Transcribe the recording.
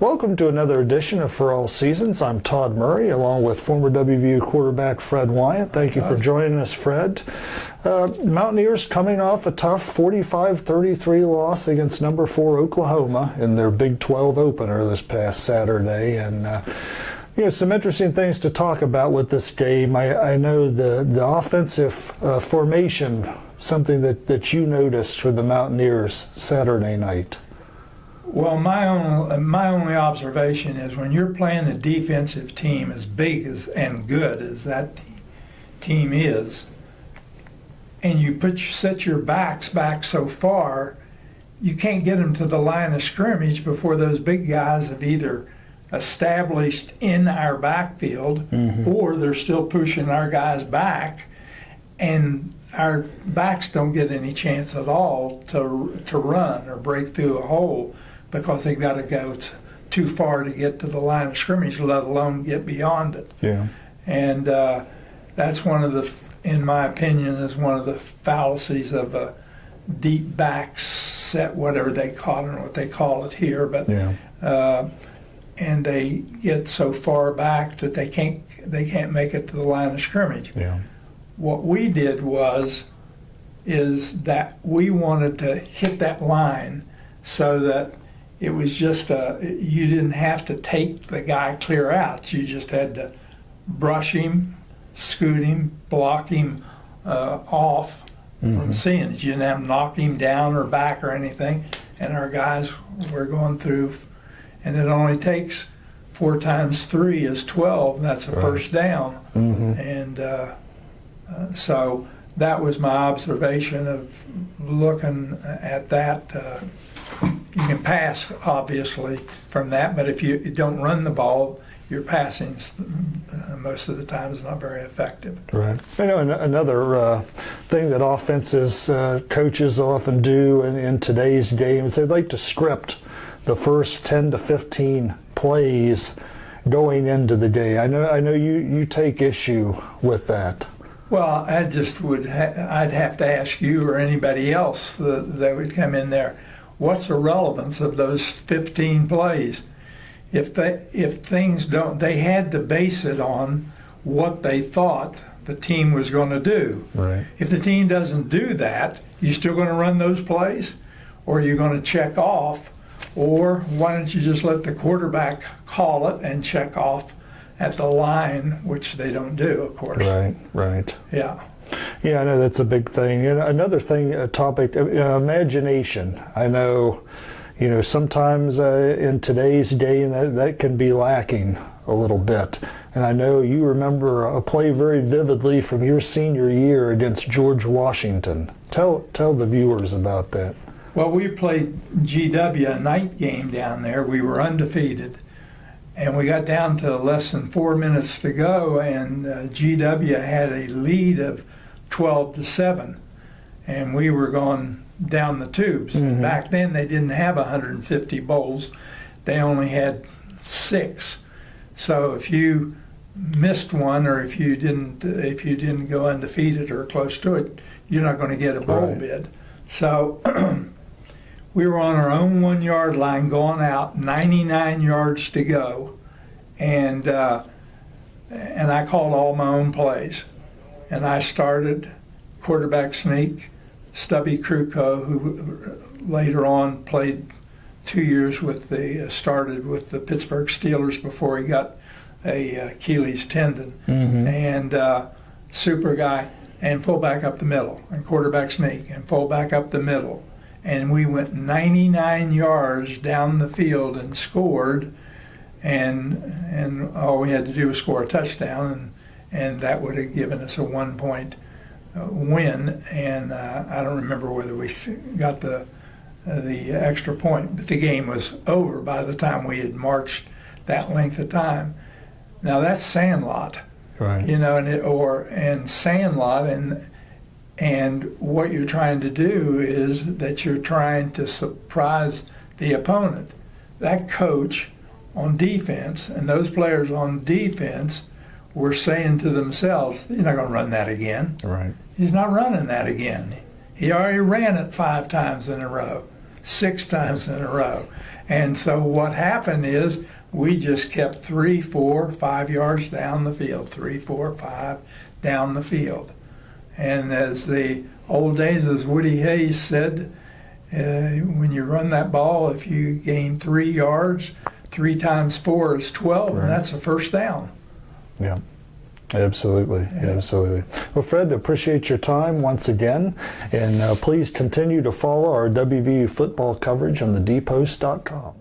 Welcome to another edition of For All Seasons. I'm Todd Murray, along with former WVU quarterback Fred Wyant. Thank you for joining us, Fred. Mountaineers coming off a tough 45-33 loss against number 4 Oklahoma in their Big 12 opener this past Saturday. And some interesting things to talk about with this game. I know the offensive formation, something that you noticed for the Mountaineers Saturday night. Well, my only observation is when you're playing a defensive team as big and good as that team is, and you set your backs back so far, you can't get them to the line of scrimmage before those big guys have either established in our backfield or they're still pushing our guys back, and our backs don't get any chance at all to run or break through a hole, because they've got to go too far to get to the line of scrimmage, let alone get beyond it. Yeah. And that's one of the, in my opinion, is one of the fallacies of a deep back set, whatever they call it, what they call it here. But and they get so far back that they can't make it to the line of scrimmage. Yeah. What we did is that we wanted to hit that line so that it was just you didn't have to take the guy clear out. You just had to brush him, scoot him, block him off from seeing it. You didn't have to knock him down or back or anything. And our guys were going through, and it only takes 4 times 3 is 12, and that's a first down. And so that was my observation of looking at that. You can pass, obviously, from that, but if you don't run the ball, your passing most of the time is not very effective. Right. I know another thing that offenses coaches often do in today's game is they like to script the first 10 to 15 plays going into the game. I know you take issue with that. Well, I'd have to ask you or anybody else that would come in there, what's the relevance of those 15 plays? If things don't, they had to base it on what they thought the team was going to do. Right. If the team doesn't do that, you still going to run those plays, or are you going to check off, or why don't you just let the quarterback call it and check off at the line, which they don't do, of course. Right. Yeah. Yeah, I know that's a big thing. And another thing, a topic, imagination. I know, sometimes in today's game that can be lacking a little bit. And I know you remember a play very vividly from your senior year against George Washington. Tell the viewers about that. Well, we played GW, a night game down there. We were undefeated. And we got down to less than 4 minutes to go, and GW had a lead of 12-7, and we were going down the tubes. Back then, they didn't have 150 bowls; they only had 6. So if you missed one, or if you didn't go undefeated or close to it, you're not going to get a bowl bid. So we were on our own 1-yard line, going out, 99 yards to go, and I called all my own plays. And I started quarterback sneak, Stubby Kruko, who later on played 2 years started with the Pittsburgh Steelers before he got a Achilles tendon, and super guy, and fullback up the middle, and quarterback sneak, and fullback up the middle. And we went 99 yards down the field and scored, and all we had to do was score a touchdown, and that would have given us a 1-point win. And I don't remember whether we got the extra point, but the game was over by the time we had marched that length of time. Now that's Sandlot, right? And Sandlot, and what you're trying to do is that you're trying to surprise the opponent. That coach on defense and those players on defense were saying to themselves, he's not going to run that again. Right. He's not running that again. He already ran it 5 times in a row, 6 times in a row. And so what happened is we just kept 3, 4, 5 yards down the field, 3, 4, 5 down the field. And as the old days, as Woody Hayes said, when you run that ball, if you gain 3 yards, 3 times 4 is 12, Right. and that's a first down. Yeah. Absolutely, absolutely. Well, Fred, appreciate your time once again, and please continue to follow our WVU football coverage on thedpost.com.